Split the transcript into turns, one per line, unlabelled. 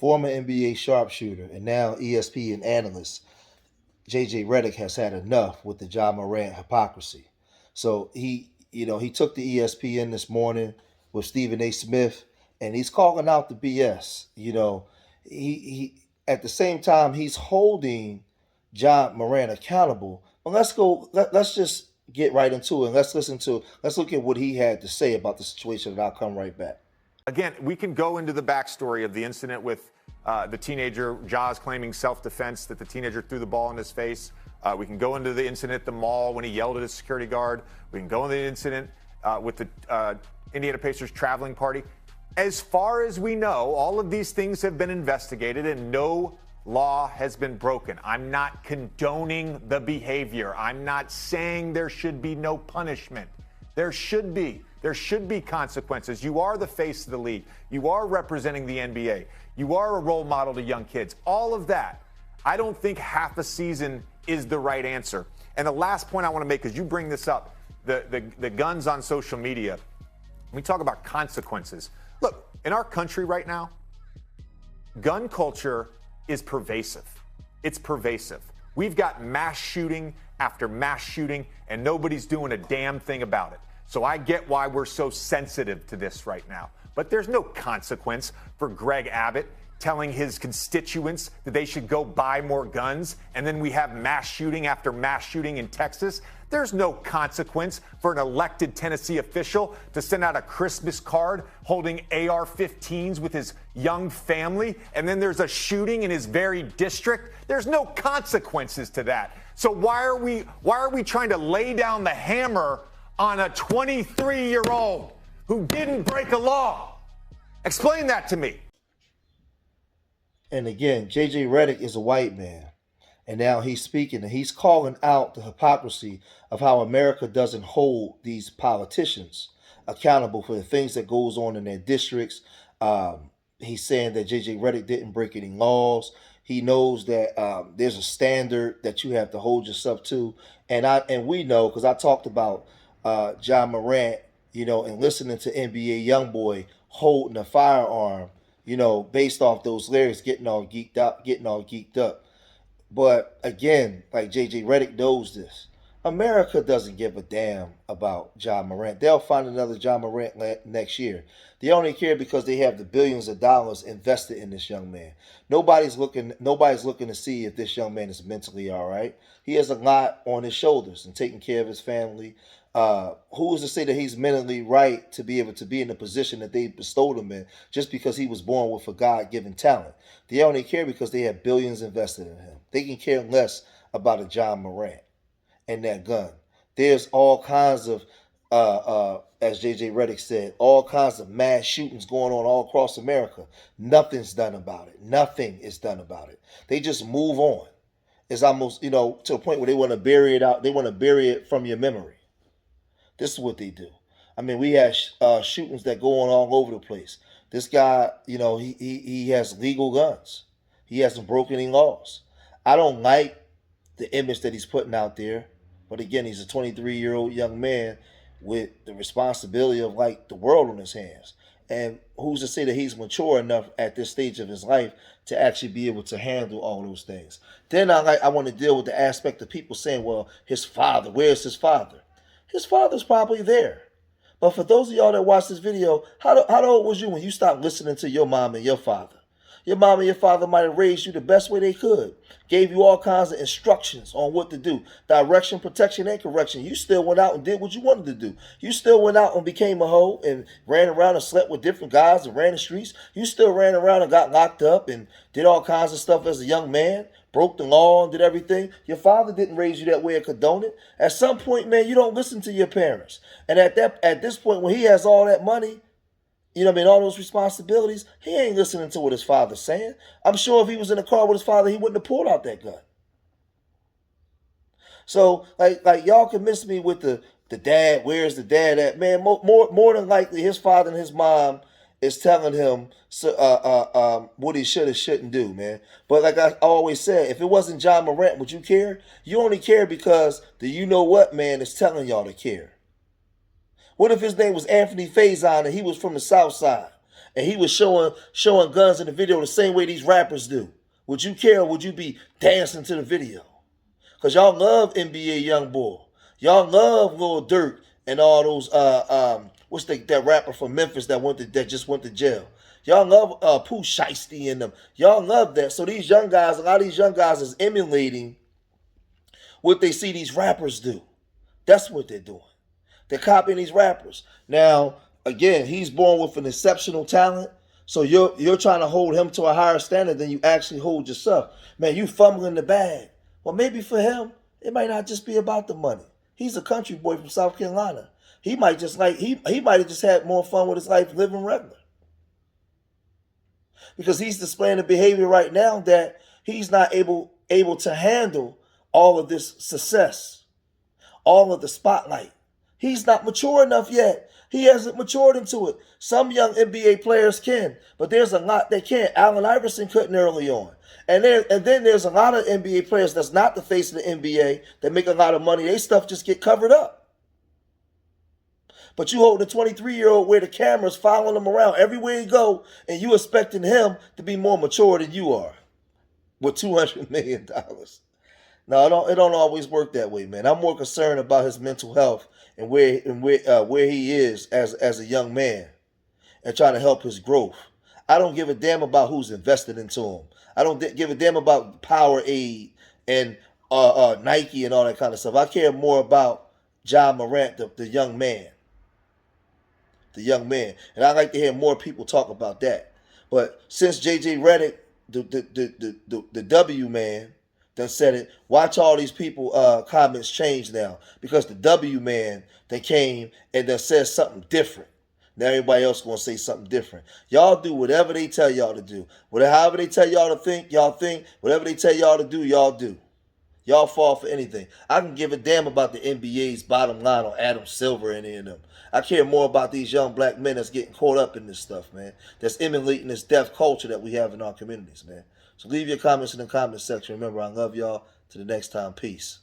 former NBA sharpshooter and now ESPN analyst JJ Redick has had enough with the John Morant hypocrisy. So he took the ESPN this morning with Stephen A. Smith, and he's calling out the BS. He at the same time he's holding John Morant accountable. But let's just get right into it. And let's look at what he had to say about the situation, and I'll come right back.
Again, we can go into the backstory of the incident with the teenager, Jaws claiming self-defense, that the teenager threw the ball in his face. We can go into the incident at the mall when he yelled at his security guard. We can go into the incident with the Indiana Pacers traveling party. As far as we know, all of these things have been investigated and no law has been broken. I'm not condoning the behavior. I'm not saying there should be no punishment. There should be consequences. You are the face of the league. You are representing the NBA. You are a role model to young kids. All of that. I don't think half a season is the right answer. And the last point I want to make, because you bring this up, the guns on social media. We talk about consequences. Look, in our country right now, gun culture is pervasive. It's pervasive. We've got mass shooting after mass shooting, and nobody's doing a damn thing about it. So I get why we're so sensitive to this right now. But there's no consequence for Greg Abbott telling his constituents that they should go buy more guns, and then we have mass shooting after mass shooting in Texas. There's no consequence for an elected Tennessee official to send out a Christmas card holding AR-15s with his young family, and then there's a shooting in his very district. There's no consequences to that. So why are we trying to lay down the hammer on a 23-year-old who didn't break a law? Explain that to me.
And again, JJ Redick is a white man. And now he's speaking and he's calling out the hypocrisy of how America doesn't hold these politicians accountable for the things that goes on in their districts. He's saying that JJ Redick didn't break any laws. He knows that there's a standard that you have to hold yourself to. And we know, because I talked about John Morant, and listening to NBA Youngboy holding a firearm, based off those lyrics, getting all geeked up. But again, like JJ Redick knows this. America doesn't give a damn about John Morant. They'll find another John Morant next year. They only care because they have the billions of dollars invested in this young man. Nobody's looking to see if this young man is mentally all right. He has a lot on his shoulders and taking care of his family. Who is to say that he's mentally right to be able to be in the position that they bestowed him in just because he was born with a God-given talent? They only care because they have billions invested in him. They can care less about a John Morant and that gun. There's all kinds of, as JJ Redick said, all kinds of mass shootings going on all across America. Nothing's done about it. Nothing is done about it. They just move on. It's almost, to a point where they want to bury it out. They want to bury it from your memory. This is what they do. I mean, we have shootings that go on all over the place. This guy, he has legal guns. He hasn't broken any laws. I don't like the image that he's putting out there. But again, he's a 23-year-old young man with the responsibility of the world on his hands. And who's to say that he's mature enough at this stage of his life to actually be able to handle all those things? Then I want to deal with the aspect of people saying, well, his father, where's his father? His father's probably there. But for those of y'all that watch this video, how old was you when you stopped listening to your mom and your father? Your mom and your father might have raised you the best way they could. Gave you all kinds of instructions on what to do. Direction, protection, and correction. You still went out and did what you wanted to do. You still went out and became a hoe and ran around and slept with different guys and ran the streets. You still ran around and got locked up and did all kinds of stuff as a young man. Broke the law and did everything. Your father didn't raise you that way or condone it. At some point, man, you don't listen to your parents. And at this point, when he has all that money, all those responsibilities, he ain't listening to what his father's saying. I'm sure if he was in a car with his father, he wouldn't have pulled out that gun. So, like y'all convince me with the dad, where's the dad at? Man, more than likely, his father and his mom is telling him what he should or shouldn't do, man. But like I always said, if it wasn't John Morant, would you care? You only care because the you-know-what man is telling y'all to care. What if his name was Anthony Faison and he was from the South Side? and he was showing guns in the video the same way these rappers do, would you care or would you be dancing to the video? Because y'all love NBA Youngboy. Y'all love Lil Durk and all those what's that rapper from Memphis that just went to jail. Y'all love Pooh Shiesty and them. Y'all love that. So these young guys, a lot of these young guys is emulating what they see these rappers do. That's what they're doing. They're copying these rappers. Now, again, he's born with an exceptional talent. So you're trying to hold him to a higher standard than you actually hold yourself. Man, you fumbling the bag. Well, maybe for him, it might not just be about the money. He's a country boy from South Carolina. He might just he might have just had more fun with his life living regular. Because he's displaying a behavior right now that he's not able to handle all of this success, all of the spotlight. He's not mature enough yet. He hasn't matured into it. Some young NBA players can, but there's a lot that can't. Allen Iverson couldn't early on. And then there's a lot of NBA players that's not the face of the NBA that make a lot of money. They stuff just get covered up. But you hold a 23-year-old where the camera's following him around everywhere he go, and you expecting him to be more mature than you are with $200 million. No, it don't always work that way, man. I'm more concerned about his mental health and where he is as a young man and trying to help his growth. I don't give a damn about who's invested into him. I don't give a damn about Powerade and Nike and all that kind of stuff. I care more about Ja Morant, the young man. The young man. And I'd like to hear more people talk about that. But since J.J. Redick, the W man, done said it, watch all these people comments change now. Because the W man, they came and then said something different. Now everybody else going to say something different. Y'all do whatever they tell y'all to do. However they tell y'all to think, y'all think. Whatever they tell y'all to do, y'all do. Y'all fall for anything. I can give a damn about the NBA's bottom line on Adam Silver and any of them. I care more about these young black men that's getting caught up in this stuff, man. That's emulating this deaf culture that we have in our communities, man. So leave your comments in the comment section. Remember, I love y'all. Till the next time, peace.